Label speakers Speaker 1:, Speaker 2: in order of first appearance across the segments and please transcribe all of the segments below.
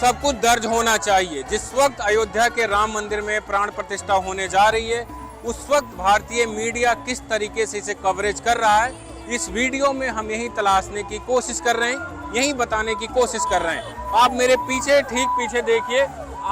Speaker 1: सब कुछ दर्ज होना चाहिए। जिस वक्त अयोध्या के राम मंदिर में प्राण प्रतिष्ठा होने जा रही है, उस वक्त भारतीय मीडिया किस तरीके से इसे कवरेज कर रहा है, इस वीडियो में हम यही तलाशने की कोशिश कर रहे हैं, यही बताने की कोशिश कर रहे हैं। आप मेरे पीछे, ठीक पीछे देखिए,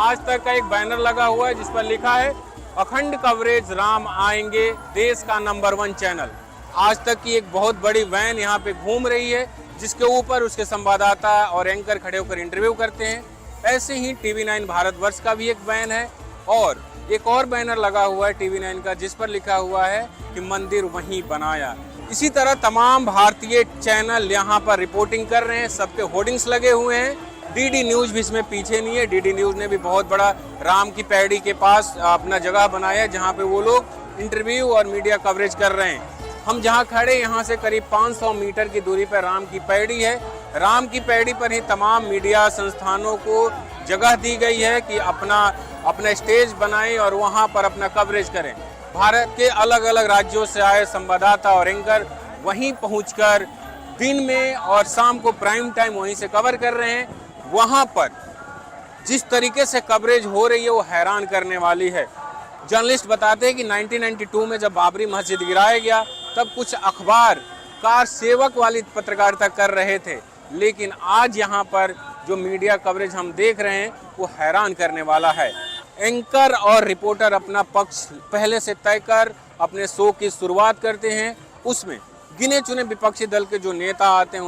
Speaker 1: आज तक का एक बैनर लगा हुआ है जिस पर लिखा है अखंड कवरेज, राम आएंगे, देश का नंबर 1 चैनल। आज तक की एक बहुत बड़ी वैन यहाँ पे घूम रही है, जिसके ऊपर उसके संवाददाता और एंकर खड़े होकर इंटरव्यू करते हैं। ऐसे ही TV9 भारतवर्ष का भी एक वैन है और एक और बैनर लगा हुआ है TV9 का, जिस पर लिखा हुआ है कि मंदिर वहीं बनाया। इसी तरह तमाम भारतीय चैनल यहाँ पर रिपोर्टिंग कर रहे हैं, सबके होर्डिंग्स लगे हुए हैं। DD न्यूज़ भी इसमें पीछे नहीं है। DD न्यूज़ ने भी बहुत बड़ा राम की पैड़ी के पास अपना जगह बनाया है, जहाँ पे वो लोग इंटरव्यू और मीडिया कवरेज कर रहे हैं। हम जहाँ खड़े, यहाँ से करीब 500 मीटर की दूरी पर राम की पैड़ी है। राम की पैड़ी पर ही तमाम मीडिया संस्थानों को जगह दी गई है कि अपना स्टेज बनाएं और वहाँ पर अपना कवरेज करें। भारत के अलग अलग राज्यों से आए संवाददाता और एंकर वहीं पहुंचकर दिन में और शाम को प्राइम टाइम वहीं से कवर कर रहे हैं। वहाँ पर जिस तरीके से कवरेज हो रही है वो हैरान करने वाली है। जर्नलिस्ट बताते हैं कि 1992 में जब बाबरी मस्जिद गिराया गया, तब कुछ अखबार कार सेवक वाली पत्रकारिता कर रहे थे, लेकिन आज यहाँ पर जो मीडिया कवरेज हम देख रहे हैं वो हैरान करने वाला है। एंकर और रिपोर्टर अपना पक्ष पहले से तय कर अपने शो की शुरुआत करते हैं। उसमें गिने चुने विपक्षी दल के जो नेता आते हैं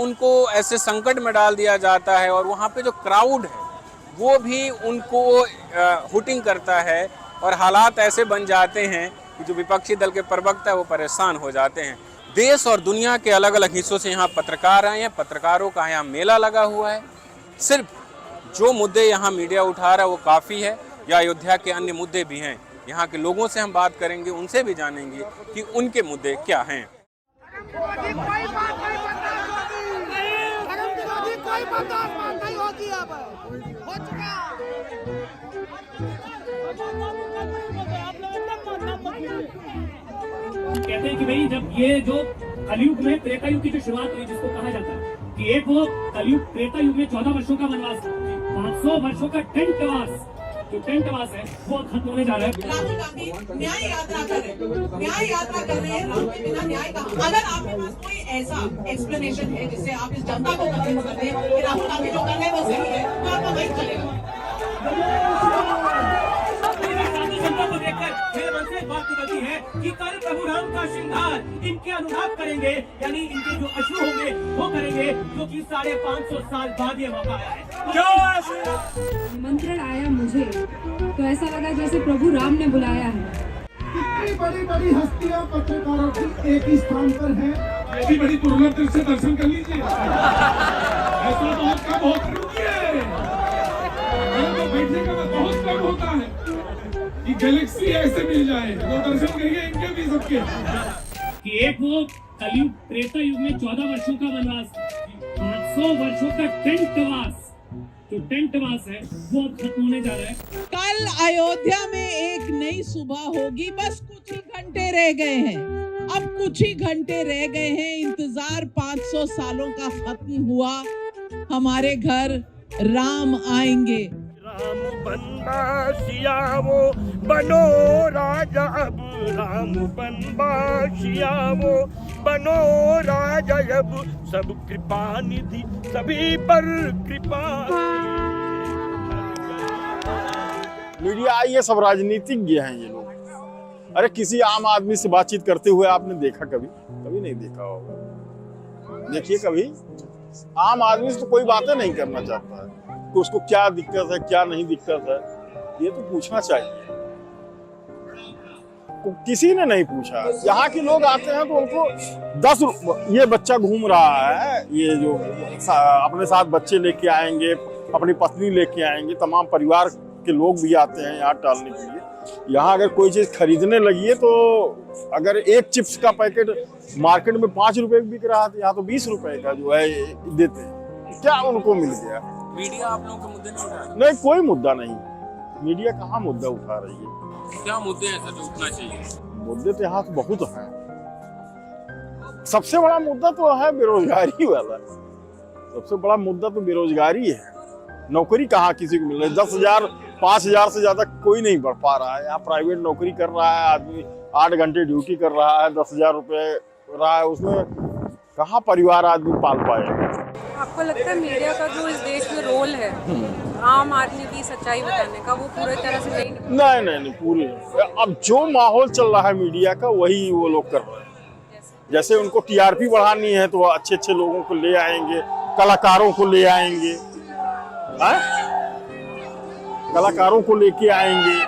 Speaker 1: उनको ऐसे संकट में डाल दिया जाता है और वहाँ पे जो क्राउड है वो भी उनको हुटिंग करता है और हालात ऐसे बन जाते हैं कि जो विपक्षी दल के प्रवक्ता है वो परेशान हो जाते हैं। देश और दुनिया के अलग अलग हिस्सों से यहाँ पत्रकार आए हैं, पत्रकारों का यहाँ मेला लगा हुआ है। सिर्फ जो मुद्दे यहाँ मीडिया उठा रहा है वो काफ़ी है, या अयोध्या के अन्य मुद्दे भी हैं। यहाँ के लोगों से हम बात करेंगे, उनसे भी जानेंगे कि उनके मुद्दे क्या हैं।
Speaker 2: कहते हैं कि भाई जब ये जो कलयुग में त्रेता युग की जो शुरुआत हुई, जिसको कहा जाता है कि एक वो कलयुग त्रेता युग में 14 वर्षों का वनवास, 500 वर्षों का टेंटवास है, वो खत्म होने जा रहा है।
Speaker 3: राहुल गांधी न्याय यात्रा कर रहे हैं राम के बिना न्याय का। अगर आपके पास कोई ऐसा एक्सप्लेनेशन है जिससे आप इस जनता को कन्विंस करते हैं कि राहुल गांधी जो कर रहे हैं वो सही है, तो आपका वही चलेगा।
Speaker 2: जनता को देखकर मेरे मन से एक बात निकलती है कि कर प्रभु राम का श्रृंगार, इनके अनुराग करेंगे, यानी इनके जो अश्रु होंगे वो करेंगे, क्योंकि 550 साल बाद ये मौका आया है।
Speaker 4: निमंत्रण आया मुझे तो ऐसा लगा जैसे प्रभु राम ने बुलाया है।
Speaker 5: कितनी बड़ी बड़ी हस्तियां पत्रकारों की एक ही स्थान पर हैं। ऐसी बड़ी दुर्लभ दृश्य दर्शन कर लीजिए। ऐसा बहुत कम होता है, बैठने का बहुत कम होता है कि गैलेक्सी ऐसे मिल जाए, वो दर्शन करिए इनके भी सबके।
Speaker 2: कि एक वो कलयुग त्रेता युग में 14 वर्षों का वनवास, 500 वर्षों का टेंटवास है, वो अब खत्म होने जा रहा है।
Speaker 3: कल अयोध्या में एक नई सुबह होगी। बस कुछ ही घंटे रह गए हैं, अब कुछ ही घंटे रह गए हैं। इंतजार 500 सालों का खत्म हुआ। हमारे घर राम आएंगे।
Speaker 6: राम बनवासियावो बनो राजा, अब राम बनवासियावो बनो राजा, अब सब कृपा निधि सभी पर कृपा।
Speaker 7: मीडिया ये सब राजनीतिज्ञ हैं ये लोग। अरे किसी आम आदमी से बातचीत करते हुए आपने देखा कभी? कभी नहीं देखा होगा। देखिए, कभी आम आदमी से तो कोई बातें नहीं करना चाहता है कि उसको क्या दिक्कत है, क्या नहीं दिक्कत है, ये तो पूछना चाहिए। किसी ने नहीं पूछा। यहाँ के लोग आते हैं तो उनको 10 ये बच्चा घूम रहा है, ये जो अपने साथ बच्चे लेके आएंगे, अपनी पत्नी लेके आएंगे, तमाम परिवार के लोग भी आते हैं यहाँ टहलने के लिए। यहाँ अगर कोई चीज खरीदने लगी है तो अगर एक चिप्स का पैकेट मार्केट में 5 रुपए बिक रहा है, यहाँ तो 20 रुपए का जो है देते हैं। क्या उनको मिल गया?
Speaker 1: मीडिया आप लोगों के मुद्दे नहीं उठा रही?
Speaker 7: नहीं, कोई मुद्दा नहीं। मीडिया कहाँ मुद्दा उठा रही है?
Speaker 1: क्या मुद्दे हैं सर जो उठना चाहिए?
Speaker 7: मुद्दे तो यहाँ बहुत हैं। सबसे बड़ा मुद्दा तो है बेरोजगारी वाला। सबसे बड़ा मुद्दा तो बेरोजगारी है। नौकरी कहाँ किसी को मिल रही है? 10,000 5,000 से ज्यादा कोई नहीं बढ़ पा रहा है। यहाँ प्राइवेट नौकरी कर रहा है आदमी, 8 घंटे ड्यूटी कर रहा है, 10,000 रुपये रहा है, उसमें कहाँ परिवार आदमी पाल पाएगा?
Speaker 8: आपको लगता है मीडिया का जो इस देश में रोल है आम आदमी की सच्चाई बताने का, वो पूरी तरह से
Speaker 7: नहीं पूरी। अब जो माहौल चल रहा है मीडिया का वही वो लोग कर रहे हैं। जैसे उनको टीआरपी बढ़ानी है तो अच्छे अच्छे लोगों को ले आएंगे, कलाकारों को ले आएंगे, कलाकारों को लेके आएंगे,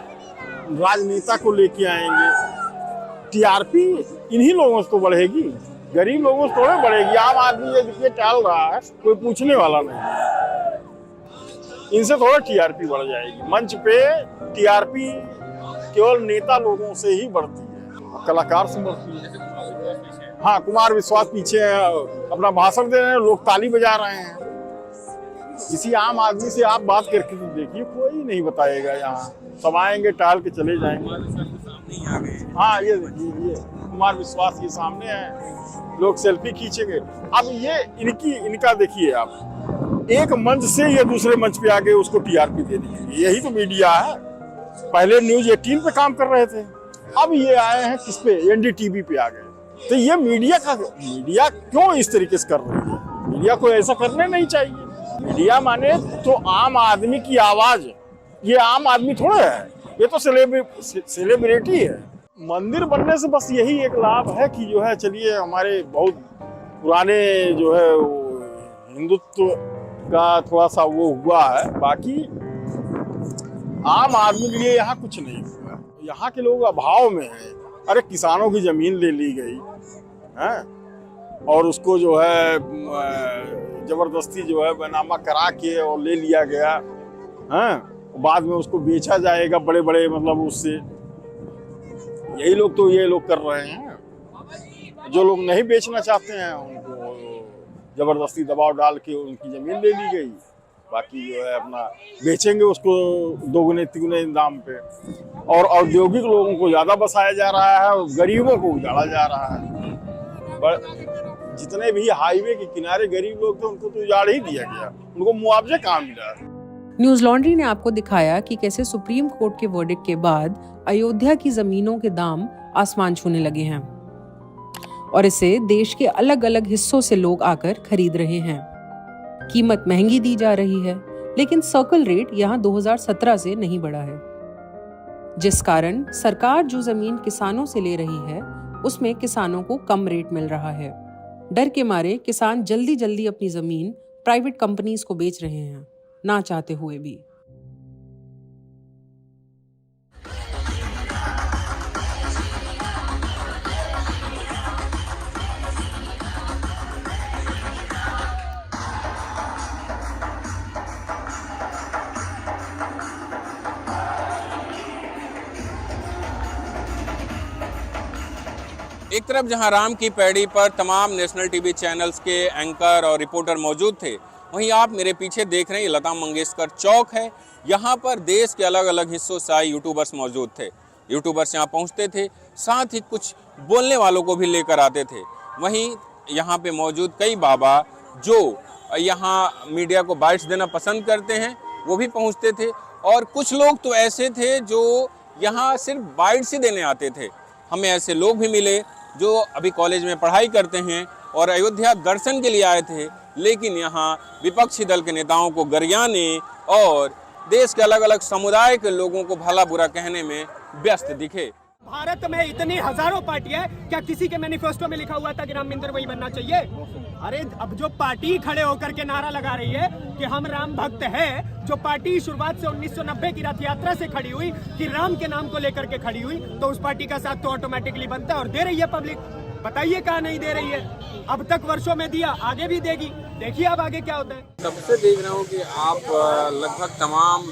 Speaker 7: राजनेता को लेके आएंगे। टीआरपी इन्हीं लोगों से तो बढ़ेगी, गरीब लोगों से थोड़े बढ़ेगी। आम आदमी ये देखिए टाल रहा है, कोई पूछने वाला नहीं, इनसे थोड़ा टीआरपी बढ़ जाएगी। मंच पे टीआरपी केवल नेता लोगों से ही बढ़ती है, कलाकार से बढ़ती है। हाँ, कुमार विश्वास पीछे अपना भाषण दे रहे हैं, लोग ताली बजा रहे हैं। किसी आम आदमी से आप बात करके तो देखिए, कोई नहीं बताएगा। यहाँ सब आएंगे, टाल के चले जाएंगे। हाँ, ये देखिए, ये कुमार विश्वास ये सामने है, लोग सेल्फी खींचेंगे। अब ये इनका देखिए आप, एक मंच से ये दूसरे मंच पे आके उसको टीआरपी दे देंगे। यही तो मीडिया है। पहले न्यूज़ 18 पे काम कर रहे थे, अब ये आए हैं किस पे, एनडीटीवी पे आ गए। तो ये मीडिया क्यों इस तरीके से कर रही है? मीडिया को ऐसा करने नहीं चाहिए। मीडिया माने तो आम आदमी की आवाज। ये आम आदमी थोड़ा है, ये तो सेलिब्रिटी है। मंदिर बनने से बस यही एक लाभ है कि जो है, चलिए हमारे बहुत पुराने जो है हिंदुत्व का थोड़ा सा वो हुआ है, बाकी आम आदमी के लिए यहाँ कुछ नहीं हुआ। यहाँ के लोग अभाव में हैं। अरे किसानों की जमीन ले ली गई है और उसको जो है जबरदस्ती जो है बैनामा करा के और ले लिया गया है, बाद में उसको बेचा जाएगा बड़े बड़े मतलब उससे। यही लोग तो ये लोग कर रहे हैं। जो लोग नहीं बेचना चाहते हैं उनको जबरदस्ती दबाव डाल के उनकी जमीन ले ली गई, बाकी जो है अपना बेचेंगे उसको दोगुने तिगुने दाम पे। और औद्योगिक लोगों को ज्यादा बसाया जा रहा है और गरीबों को उजाड़ा जा रहा है। जितने भी हाईवे के किनारे गरीब लोग थे उनको तो उजाड़ ही दिया गया, उनको मुआवजा कहाँ मिला।
Speaker 9: न्यूज लॉन्ड्री ने आपको दिखाया कि कैसे सुप्रीम कोर्ट के वर्डिक्ट के बाद अयोध्या की जमीनों के दाम आसमान छूने लगे हैं और इसे देश के अलग अलग हिस्सों से लोग आकर खरीद रहे हैं। कीमत महंगी दी जा रही है, लेकिन सर्कल रेट यहाँ 2017 से नहीं बढ़ा है, जिस कारण सरकार जो जमीन किसानों से ले रही है उसमें किसानों को कम रेट मिल रहा है। डर के मारे किसान जल्दी जल्दी अपनी जमीन प्राइवेट कंपनीज को बेच रहे हैं, ना चाहते हुए भी।
Speaker 1: एक तरफ जहां राम की पैड़ी पर तमाम नेशनल टीवी चैनल्स के एंकर और रिपोर्टर मौजूद थे, वहीं आप मेरे पीछे देख रहे हैं लता मंगेशकर चौक है। यहाँ पर देश के अलग अलग हिस्सों से आए यूट्यूबर्स मौजूद थे। यूट्यूबर्स यहाँ पहुँचते थे, साथ ही कुछ बोलने वालों को भी लेकर आते थे। वहीं यहाँ पे मौजूद कई बाबा जो यहाँ मीडिया को बाइट्स देना पसंद करते हैं वो भी पहुँचते थे, और कुछ लोग तो ऐसे थे जो यहाँ सिर्फ बाइट्स ही देने आते थे। हमें ऐसे लोग भी मिले जो अभी कॉलेज में पढ़ाई करते हैं और अयोध्या दर्शन के लिए आए थे, लेकिन यहाँ विपक्षी दल के नेताओं को गरियाने और देश के अलग अलग समुदाय के लोगों को भला बुरा कहने में व्यस्त दिखे।
Speaker 10: भारत में इतनी हजारों पार्टियां, क्या किसी के मैनिफेस्टो में लिखा हुआ था कि राम मंदिर वही बनना चाहिए? अरे अब जो पार्टी खड़े होकर के नारा लगा रही है कि हम राम भक्त हैं, जो पार्टी शुरुआत से 1990 की रथ यात्रा से खड़ी हुई कि राम के नाम को लेकर के खड़ी हुई, तो उस पार्टी का साथ तो ऑटोमेटिकली बनता है और दे रही है पब्लिक। बताइए कहाँ नहीं दे रही है? अब तक वर्षों में दिया, आगे भी देगी। देखिए अब आगे क्या होता है।
Speaker 1: तब से देख रहा हूँ कि आप लगभग तमाम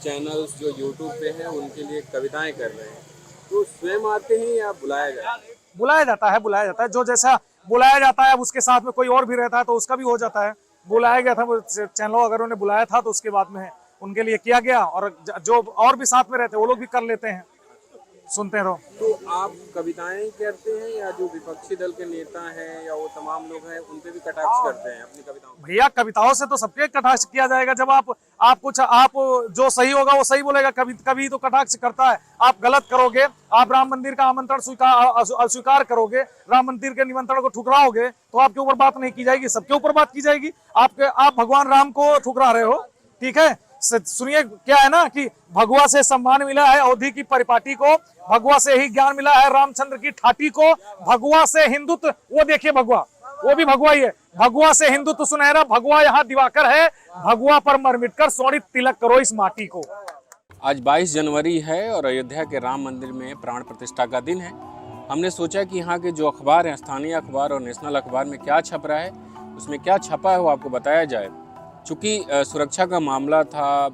Speaker 1: चैनल्स जो यूट्यूब पे हैं उनके लिए कविताएं कर रहे हैं, तो स्वयं आते हैं या बुलाया जाता है?
Speaker 11: बुलाया जाता है। जो जैसा बुलाया जाता है, अब उसके साथ में कोई और भी रहता है तो उसका भी हो जाता है। बुलाया गया था वो चैनलों, अगर उन्हें बुलाया था तो उसके बाद में उनके लिए किया गया, और जो और भी साथ में रहते हैं वो लोग भी कर लेते हैं। सुनते रहो।
Speaker 1: तो आप कविताएं करते हैं या जो विपक्षी दल के नेता हैं या वो तमाम लोग हैं उन पे भी कटाक्ष करते हैं अपनी कविताओं में?
Speaker 11: भैया कविताओं से तो सबके कटाक्ष किया जाएगा। जब आप जो सही होगा वो सही बोलेगा, कभी तो कटाक्ष करता है। आप गलत करोगे, आप राम मंदिर का आमंत्रण अस्वीकार करोगे, राम मंदिर के निमंत्रण को ठुकराओगे तो आपके ऊपर बात नहीं की जाएगी, सबके ऊपर बात की जाएगी। आप भगवान राम को ठुकरा रहे हो, ठीक है। सुनिए, क्या है ना कि भगवा से सम्मान मिला है अवधि की परिपाटी को, भगवा से ही ज्ञान मिला है रामचंद्र की ठाटी को, भगवा से हिंदुत्व, वो देखिए भगवा, वो भी भगवा ही है, भगवा से हिंदुत्व सुनहरा, भगवा यहाँ दिवाकर है, भगवा पर मर मिटकर सोनित तिलक करो इस माटी को।
Speaker 1: आज 22 जनवरी है और अयोध्या के राम मंदिर में प्राण प्रतिष्ठा का दिन है। हमने सोचा कि यहाँ के जो अखबार हैं, स्थानीय अखबार और नेशनल अखबार में क्या छप रहा है, उसमें क्या छपा है वो आपको बताया जाए। चूँकि सुरक्षा का मामला था,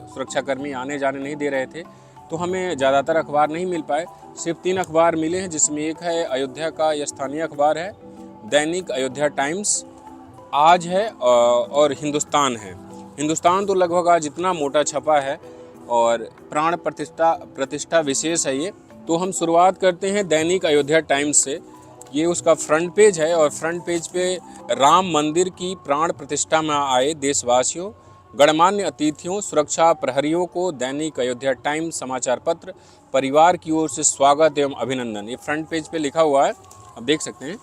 Speaker 1: सुरक्षाकर्मी आने जाने नहीं दे रहे थे, तो हमें ज़्यादातर अखबार नहीं मिल पाए। सिर्फ 3 अखबार मिले हैं, जिसमें एक है अयोध्या का, यह स्थानीय अखबार है, दैनिक अयोध्या टाइम्स, आज है और हिंदुस्तान है। हिंदुस्तान तो लगभग आज इतना मोटा छपा है और प्राण प्रतिष्ठा विशेष है ये। तो हम शुरुआत करते हैं दैनिक अयोध्या टाइम्स से। ये उसका फ्रंट पेज है और फ्रंट पेज पे राम मंदिर की प्राण प्रतिष्ठा में आए देशवासियों, गणमान्य अतिथियों, सुरक्षा प्रहरियों को दैनिक अयोध्या टाइम्स समाचार पत्र परिवार की ओर से स्वागत एवं अभिनंदन। ये फ्रंट पेज पे लिखा हुआ है, आप देख सकते हैं।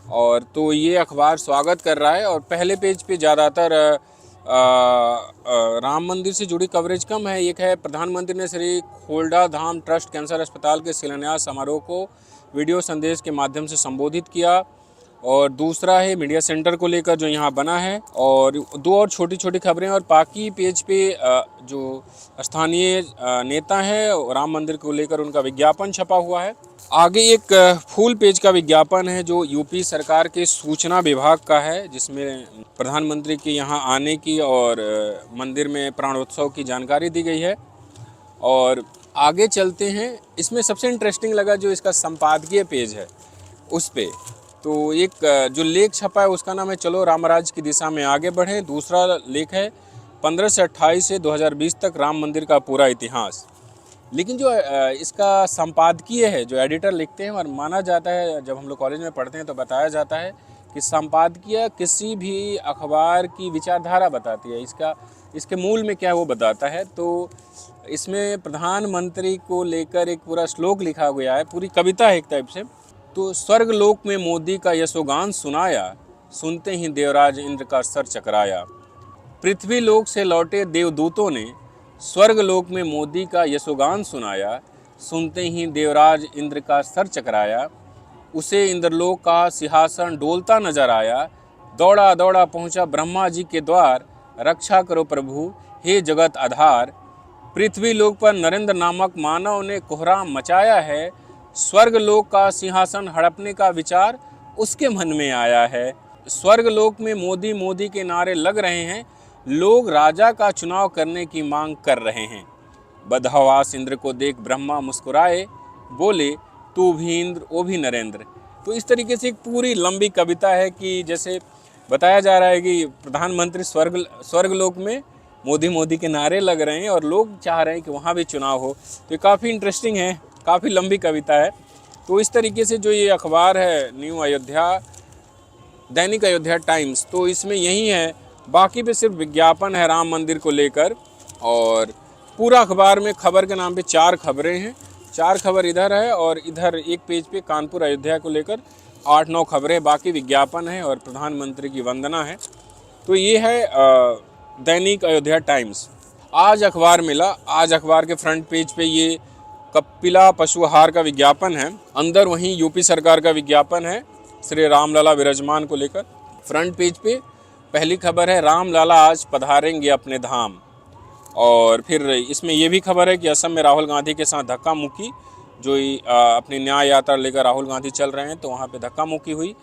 Speaker 1: और तो ये अखबार स्वागत कर रहा है और पहले पेज पे ज़्यादातर राम मंदिर से जुड़ी कवरेज कम है। एक है प्रधानमंत्री ने श्री खोलडा धाम ट्रस्ट कैंसर अस्पताल के शिलान्यास समारोह को वीडियो संदेश के माध्यम से संबोधित किया, और दूसरा है मीडिया सेंटर को लेकर जो यहाँ बना है, और 2 और छोटी छोटी खबरें। और बाकी पेज पे जो स्थानीय नेता हैं राम मंदिर को लेकर उनका विज्ञापन छपा हुआ है। आगे एक फुल पेज का विज्ञापन है जो यूपी सरकार के सूचना विभाग का है, जिसमें प्रधानमंत्री के यहाँ आने की और मंदिर में प्राणोत्सव की जानकारी दी गई है। और आगे चलते हैं, इसमें सबसे इंटरेस्टिंग लगा जो इसका संपादकीय पेज है उस पे, तो एक जो लेख छपा है उसका नाम है चलो रामराज की दिशा में आगे बढ़े। दूसरा लेख है 15 से 28 से 2020 तक राम मंदिर का पूरा इतिहास। लेकिन जो इसका संपादकीय है, जो एडिटर लिखते हैं, और माना जाता है, जब हम लोग कॉलेज में पढ़ते हैं तो बताया जाता है कि संपादकीय किसी भी अखबार की विचारधारा बताती है, इसके मूल में क्या है वो बताता है। तो इसमें प्रधानमंत्री को लेकर एक पूरा श्लोक लिखा गया है, पूरी कविता है एक टाइप से। तो स्वर्ग लोक में मोदी का यशोगान सुनाया, सुनते ही देवराज इंद्र का सर चकराया। पृथ्वी लोक से लौटे देवदूतों ने स्वर्ग लोक में मोदी का यशोगान सुनाया, सुनते ही देवराज इंद्र का सर चकराया। उसे इंद्रलोक का सिंहासन डोलता नजर आया, दौड़ा दौड़ा पहुंचा ब्रह्मा जी के द्वार, रक्षा करो प्रभु हे जगत आधार। पृथ्वी लोक पर नरेंद्र नामक मानव ने कोहराम मचाया है, स्वर्ग लोक का सिंहासन हड़पने का विचार उसके मन में आया है। स्वर्ग लोक में मोदी मोदी के नारे लग रहे हैं, लोग राजा का चुनाव करने की मांग कर रहे हैं। बदहवास इंद्र को देख ब्रह्मा मुस्कुराए, बोले तू भी इंद्र ओ भी नरेंद्र। तो इस तरीके से एक पूरी लंबी कविता है कि जैसे बताया जा रहा है कि प्रधानमंत्री स्वर्ग लोक में मोदी मोदी के नारे लग रहे हैं और लोग चाह रहे हैं कि वहाँ भी चुनाव हो। तो ये काफ़ी इंटरेस्टिंग है, काफ़ी लंबी कविता है। तो इस तरीके से जो ये अखबार है न्यू अयोध्या, दैनिक अयोध्या टाइम्स, तो इसमें यही है। बाकी पे सिर्फ विज्ञापन है राम मंदिर को लेकर, और पूरा अखबार में खबर के नाम पे 4 खबरें हैं। 4 खबर इधर है और इधर एक पेज पे कानपुर अयोध्या को लेकर 8-9 खबरें, बाकी विज्ञापन है और प्रधानमंत्री की वंदना है। तो ये है दैनिक अयोध्या टाइम्स। आज अखबार मिला, आज अखबार के फ्रंट पेज पे ये कपिला पशु आहार का विज्ञापन है, अंदर वहीं यूपी सरकार का विज्ञापन है श्री रामलला विराजमान को लेकर। फ्रंट पेज पे पहली खबर है रामलला आज पधारेंगे अपने धाम, और फिर इसमें यह भी खबर है कि असम में राहुल गांधी के साथ धक्का मुक्की, जो अपनी न्याय यात्रा लेकर राहुल गांधी चल रहे हैं, तो वहाँ पे धक्का मुक्की हुई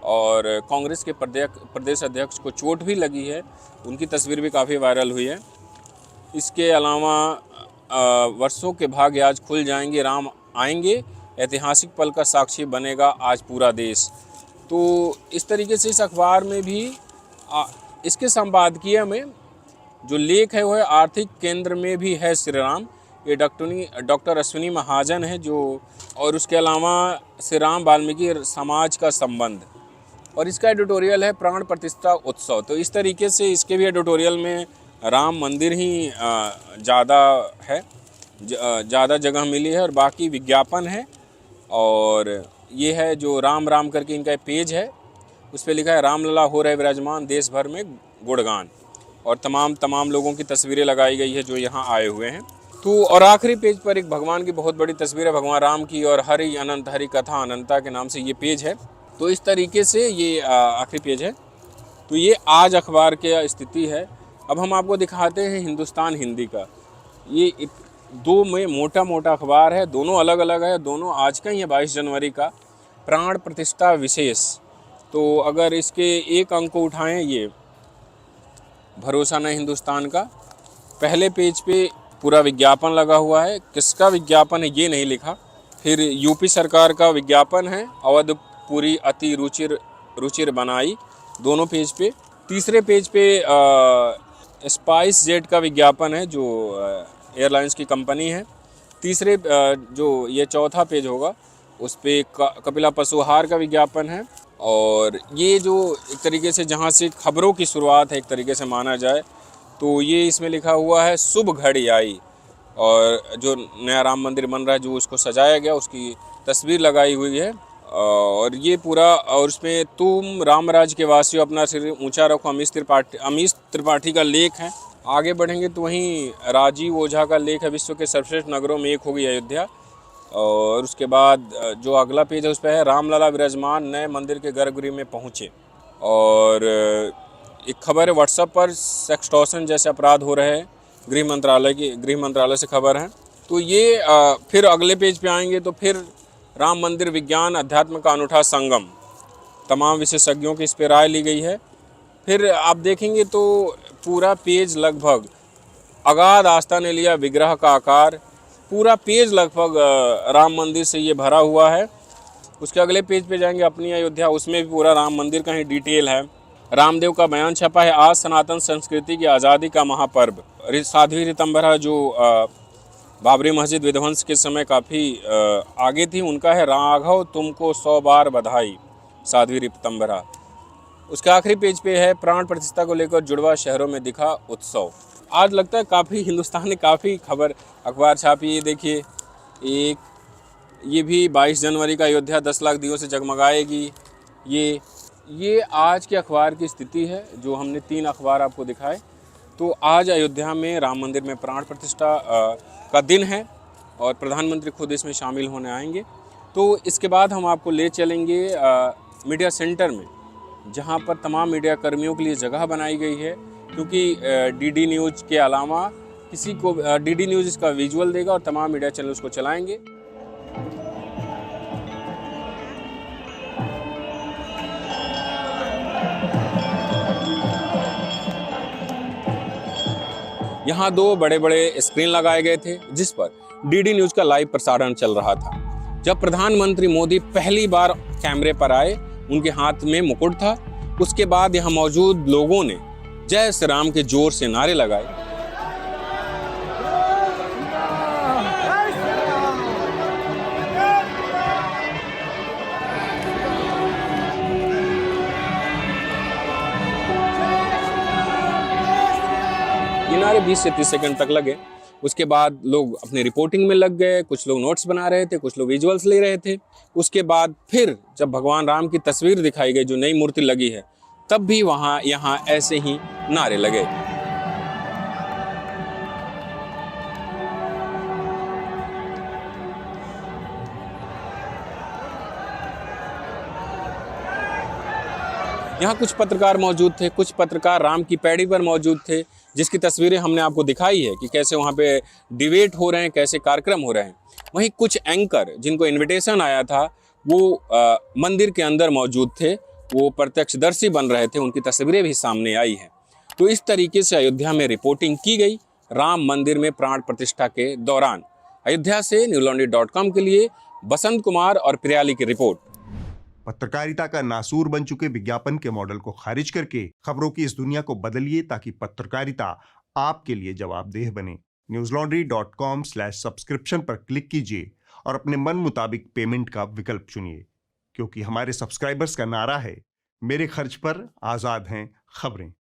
Speaker 1: और कांग्रेस के प्रदेश अध्यक्ष को चोट भी लगी है, उनकी तस्वीर भी काफ़ी वायरल हुई है। इसके अलावा वर्षों के भाग्य आज खुल जाएंगे, राम आएंगे, ऐतिहासिक पल का साक्षी बनेगा आज पूरा देश। तो इस तरीके से इस अखबार में भी इसके संपादकीय में जो लेख है वो है आर्थिक केंद्र में भी है श्री राम, ये डॉक्टर अश्विनी महाजन है जो, और उसके अलावा श्री राम वाल्मीकि समाज का संबंध, और इसका एडिटोरियल है प्राण प्रतिष्ठा उत्सव। तो इस तरीके से इसके भी एडिटोरियल में राम मंदिर ही ज़्यादा है, ज़्यादा जगह मिली है, और बाकी विज्ञापन है। और ये है जो राम राम करके इनका पेज है, उस पर लिखा है रामलला हो रहे विराजमान देश भर में गुणगान, और तमाम लोगों की तस्वीरें लगाई गई है जो यहाँ आए हुए हैं। तो और आखिरी पेज पर एक भगवान की बहुत बड़ी तस्वीर है, भगवान राम की, और हरि अनंत हरि कथा अनंता के नाम से ये पेज है। तो इस तरीके से ये आखिरी पेज है। तो ये आज अखबार की स्थिति है। अब हम आपको दिखाते हैं हिंदुस्तान हिंदी का। ये दो में मोटा अखबार है, दोनों अलग अलग है, दोनों आज का ही है, 22 जनवरी का। प्राण प्रतिष्ठा विशेष, तो अगर इसके एक अंक को उठाएं, ये भरोसा नहीं हिंदुस्तान का, पहले पेज पे पूरा विज्ञापन लगा हुआ है। किसका विज्ञापन है ये नहीं लिखा। फिर यूपी सरकार का विज्ञापन है, अवधपुरी अति रुचिर बनाई, दोनों पेज पे। तीसरे पेज पे स्पाइस जेट का विज्ञापन है जो एयरलाइंस की कंपनी है। तीसरे जो ये चौथा पेज होगा उस पे कपिला पशु आहार का विज्ञापन है। और ये जो एक तरीके से जहाँ से खबरों की शुरुआत है एक तरीके से माना जाए, तो ये इसमें लिखा हुआ है शुभ घड़ी आई, और जो नया राम मंदिर बन रहा है जो उसको सजाया गया उसकी तस्वीर लगाई हुई है। और ये पूरा, और उसमें तुम रामराज के वासियों अपना सिर ऊंचा रखो, अमीश त्रिपाठी का लेख है। आगे बढ़ेंगे तो वहीं राजीव ओझा का लेख है, विश्व के सर्वश्रेष्ठ नगरों में एक होगी अयोध्या। और उसके बाद जो अगला पेज है उस पर है रामलला विराजमान नए मंदिर के गर्भगृह में पहुँचे। और एक खबर है व्हाट्सएप पर सेक्सटॉर्शन जैसे अपराध हो रहे हैं, गृह मंत्रालय से खबर है। तो ये फिर अगले पेज पे आएंगे तो फिर राम मंदिर विज्ञान अध्यात्म का अनूठा संगम, तमाम विशेषज्ञों की इस पर राय ली गई है। फिर आप देखेंगे तो पूरा पेज लगभग अगाध आस्था ने लिया विग्रह का आकार, पूरा पेज लगभग राम मंदिर से ये भरा हुआ है। उसके अगले पेज पे जाएंगे अपनी अयोध्या, उसमें भी पूरा राम मंदिर का ही डिटेल है। रामदेव का बयान छपा है, आज सनातन संस्कृति की आज़ादी का महापर्व। साध्वी ऋतंभरा जो बाबरी मस्जिद विध्वंस के समय काफ़ी आगे थी, उनका है राघव तुमको 100 बार बधाई, साध्वी ऋतंभरा। उसका आखिरी पेज पे है प्राण प्रतिष्ठा को लेकर जुड़वा शहरों में दिखा उत्सव। आज लगता है काफ़ी हिंदुस्तान ने काफ़ी खबर अखबार छापी है। देखिए ये भी 22 जनवरी का अयोध्या 10 लाख दियों से जगमगाएगी। ये आज के अखबार की स्थिति है जो हमने 3 अखबार आपको दिखाए। तो आज अयोध्या में राम मंदिर में प्राण प्रतिष्ठा का दिन है और प्रधानमंत्री खुद इसमें शामिल होने आएंगे। तो इसके बाद हम आपको ले चलेंगे मीडिया सेंटर में, जहां पर तमाम मीडिया कर्मियों के लिए जगह बनाई गई है, क्योंकि डीडी न्यूज़ के अलावा किसी को डीडी न्यूज़ इसका विजुअल देगा और तमाम मीडिया चैनल उसको चलाएंगे। यहाँ 2 बड़े बड़े स्क्रीन लगाए गए थे जिस पर डीडी न्यूज़ का लाइव प्रसारण चल रहा था। जब प्रधानमंत्री मोदी पहली बार कैमरे पर आए, उनके हाथ में मुकुट था। उसके बाद यहाँ मौजूद लोगों ने जय श्री राम के जोर से नारे लगाए। ये नारे 20 से 30 सेकंड तक लगे। उसके बाद लोग अपनी रिपोर्टिंग में लग गए, कुछ लोग नोट्स बना रहे थे, कुछ लोग विजुअल्स ले रहे थे। उसके बाद फिर जब भगवान राम की तस्वीर दिखाई गई जो नई मूर्ति लगी है, तब भी यहाँ ऐसे ही नारे लगे। यहाँ कुछ पत्रकार मौजूद थे, कुछ पत्रकार राम की पैड़ी पर मौजूद थे, जिसकी तस्वीरें हमने आपको दिखाई है कि कैसे वहाँ पे डिबेट हो रहे हैं, कैसे कार्यक्रम हो रहे हैं। वहीं कुछ एंकर जिनको इनविटेशन आया था वो मंदिर के अंदर मौजूद थे, वो प्रत्यक्षदर्शी बन रहे थे, उनकी तस्वीरें भी सामने आई हैं। तो इस तरीके से अयोध्या में रिपोर्टिंग की गई राम मंदिर में प्राण प्रतिष्ठा के दौरान। अयोध्या से newlaundry.com के लिए बसंत कुमार और प्रियाली की रिपोर्ट।
Speaker 12: पत्रकारिता का नासूर बन चुके विज्ञापन के मॉडल को खारिज करके खबरों की इस दुनिया को बदलिए ताकि पत्रकारिता आपके लिए जवाबदेह बने। newslaundry.com/subscription पर क्लिक कीजिए और अपने मन मुताबिक पेमेंट का विकल्प चुनिए, क्योंकि हमारे सब्सक्राइबर्स का नारा है, मेरे खर्च पर आजाद हैं खबरें।